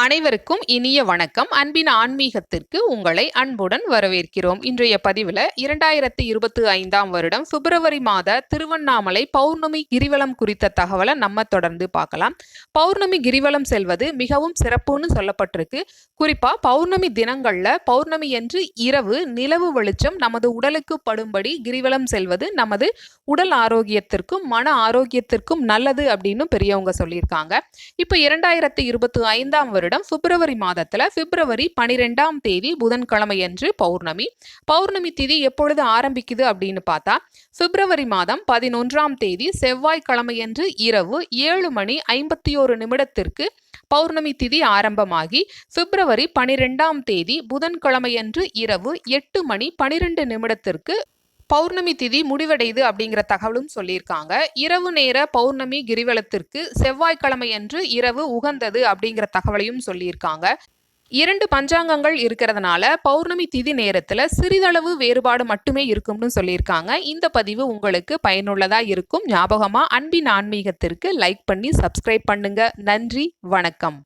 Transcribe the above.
அனைவருக்கும் இனிய வணக்கம். அன்பின் ஆன்மீகத்திற்கு உங்களை அன்புடன் வரவேற்கிறோம். இன்றைய பதிவில் 2025ஆம் வருடம் பிப்ரவரி மாத திருவண்ணாமலை பௌர்ணமி கிரிவலம் குறித்த தகவலை நம்ம தொடர்ந்து பார்க்கலாம். பௌர்ணமி கிரிவலம் செல்வது மிகவும் சிறப்புன்னு சொல்லப்பட்டிருக்கு. குறிப்பா பௌர்ணமி தினங்கள்ல பௌர்ணமி என்று இரவு நிலவு வெளிச்சம் நமது உடலுக்கு படும்படி கிரிவலம் செல்வது நமது உடல் ஆரோக்கியத்திற்கும் மன ஆரோக்கியத்திற்கும் நல்லது அப்படின்னு பெரியவங்க சொல்லியிருக்காங்க. இப்போ 2025ஆம் வருடம் பிப்ரவரி மாதத்துல பிப்ரவரி 12ஆம் தேதி புதன்கிழமையன்று பௌர்ணமி திதி எப்பொழுது ஆரம்பிக்குது அப்படின்னு பார்த்தா பிப்ரவரி மாதம் 11ஆம் தேதி செவ்வாய்க்கிழமையன்று இரவு 7:51 பௌர்ணமி திதி ஆரம்பமாகி பிப்ரவரி 12ஆம் தேதி புதன்கிழமையன்று இரவு 8:12 பௌர்ணமி திதி முடிவடையுது அப்படிங்கிற தகவலும் சொல்லியிருக்காங்க. இரவு நேர பௌர்ணமி கிரிவலத்திற்கு செவ்வாய்க்கிழமையன்று இரவு உகந்தது அப்படிங்கிற தகவலையும் சொல்லியிருக்காங்க. 2 பஞ்சாங்கங்கள் இருக்கிறதுனால பௌர்ணமி திதி நேரத்துல சிறிதளவு வேறுபாடு மட்டுமே இருக்கும்னு சொல்லியிருக்காங்க. இந்த பதிவு உங்களுக்கு பயனுள்ளதா இருக்கும். ஞாபகமா அன்பின் ஆன்மீகத்திற்கு லைக் பண்ணி சப்ஸ்கிரைப் பண்ணுங்க. நன்றி, வணக்கம்.